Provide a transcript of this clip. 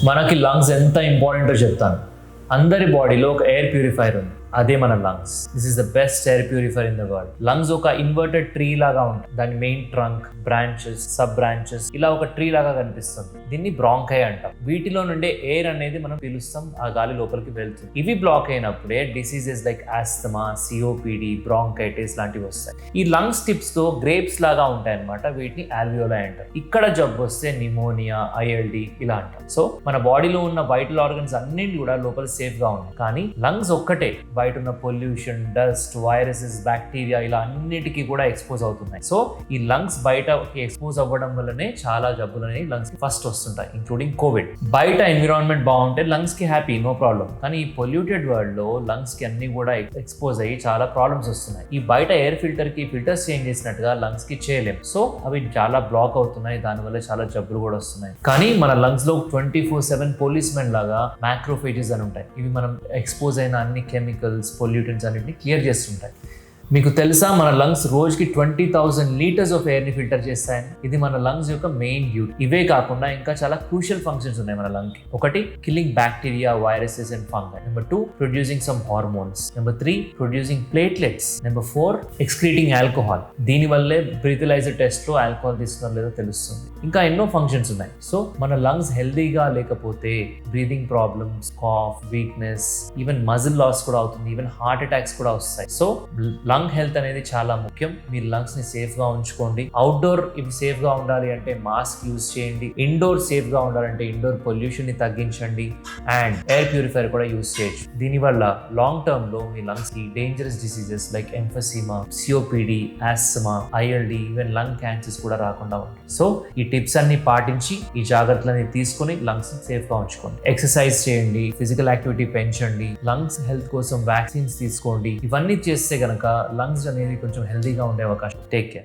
మనకి లంగ్స్ ఎంత ఇంపార్టెంటో చెప్తాను. అందరి బాడీలో ఒక ఎయిర్ ప్యూరిఫైర్ ఉంది, అదే మన lungs. This is the best air purifier in the world. Lungs ఒక ఇన్వర్టెడ్ ట్రీ లాగా ఉంటుంది. దాని main trunk, branches, sub branches ఇలా ఒక ట్రీ లాగా కనిపిస్తుంది. దీన్ని బ్రాంకై అంటాం. వీటిలో నుండే ఎయిర్ అనేది మనం పీలుస్తాం, ఆ గాలి లోపలికి వెళ్తుంది. ఇవి బ్లాక్ అయినప్పుడే diseases like asthma, COPD, bronchitis లాంటివి వస్తాయి. ఈ లంగ్స్ టిప్స్ తో గ్రేప్స్ లాగా ఉంటాయి అన్నమాట. వీటిని ఆల్వియోలై అంటారు. ఇక్కడ జబ్బు వస్తే నిమోనియా, ఐఎల్డి ఇలా అంటాం. సో మన బాడీలో ఉన్న వైటల్ ఆర్గన్స్ అన్నింటి కూడా లోపల సేఫ్ గా ఉన్నాయి. కానీ లంగ్స్ ఒక్కటే బయట ఉన్న పొల్యూషన్, డస్ట్, వైరసెస్, బ్యాక్టీరియా ఇలా అన్నిటికీ కూడా ఎక్స్పోజ్ అవుతున్నాయి. సో ఈ లంగ్స్ బయటకి ఎక్స్పోజ్ అవ్వడం వల్లనే చాలా జబ్బులు అనేవి లంగ్స్ కి ఫస్ట్ వస్తుంటాయి, ఇంక్లూడింగ్ కోవిడ్. బయట ఎన్విరాన్మెంట్ బాగుంటే లంగ్స్ కి హ్యాపీ, నో ప్రాబ్లం. కానీ ఈ పొల్యూటెడ్ వరల్డ్ లో లంగ్స్ కి అన్ని కూడా ఎక్స్పోజ్ అయ్యి చాలా ప్రాబ్లమ్స్ వస్తున్నాయి. ఈ బయట ఎయిర్ ఫిల్టర్ కి ఫిల్టర్స్ చేంజ్ చేసినట్టుగా లంగ్స్ కి చేయలేం. సో అవి చాలా బ్లాక్ అవుతున్నాయి, దానివల్ల చాలా జబ్బులు కూడా వస్తున్నాయి. కానీ మన లంగ్స్ లో 24/7 పోలీస్ మెన్ లాగా మ్యాక్రోఫేజెస్ అని ఉంటాయి. ఇవి మనం ఎక్స్పోజ్ అయిన అన్ని కెమికల్స్, పొల్యూటెంట్స్ అన్నిటిని క్లియర్ చేస్తుంటాయి. మీకు తెలుసా మన లంగ్స్ రోజుకి 20,000 లీటర్స్ ఆఫ్ ఎయిర్ ని ఫిల్టర్ చేస్తాయని. ఇది మన లంగ్స్ యొక్క మెయిన్ డ్యూటీ. ఇవే కాకుండా ఇంకా చాలా క్రూషియల్ ఫంక్షన్స్ ఉన్నాయి మన లంగ్ కి. ఒకటి, killing bacteria, viruses and fungi. Number 2, producing some hormones. Number 3, producing platelets. Number 4, excreting alcohol. దీని వల్లే బ్రీథలైజర్ టెస్ట్ లో ఆల్కహాల్ తీసుకున్నారో లేదో తెలుస్తుంది. ఇంకా ఎన్నో ఫంక్షన్స్ ఉన్నాయి. సో మన లంగ్స్ హెల్దీగా లేకపోతే breathing problems, cough, weakness, even muscle loss కూడా అవుతుంది. ఈవెన్ హార్ట్ అటాక్స్ కూడా వస్తాయి. సో లంగ్ హెల్త్ అనేది చాలా ముఖ్యం. మీరు లంగ్స్ ని సేఫ్ గా ఉంచుకోండి. అవుట్డోర్ ఇవి సేఫ్ గా ఉండాలి అంటే మాస్క్ యూజ్ చేయండి. ఇండోర్ సేఫ్ గా ఉండాలంటే ఇండోర్ పొల్యూషన్ ని తగ్గించండి. అండ్ ఎయిర్ ప్యూరిఫైర్ కూడా యూజ్ చేయొచ్చు. దీనివల్ల లాంగ్ టర్మ్ లో మీ లంగ్స్ కి dangerous diseases like emphysema, COPD, asthma, ILD, even lung cancers కూడా రాకుండా ఉంటాయి. సో ఈ టిప్స్ అన్ని పాటించి ఈ జాగ్రత్తలని తీసుకుని లంగ్స్ సేఫ్ గా ఉంచుకోండి. ఎక్సర్సైజ్ చేయండి, ఫిజికల్ యాక్టివిటీ పెంచండి, లంగ్స్ హెల్త్ కోసం వ్యాక్సిన్స్ తీసుకోండి. ఇవన్నీ చేస్తే గనక లంగ్స్ అనేది కొంచెం హెల్దీగా ఉండే అవకాశం. Take care.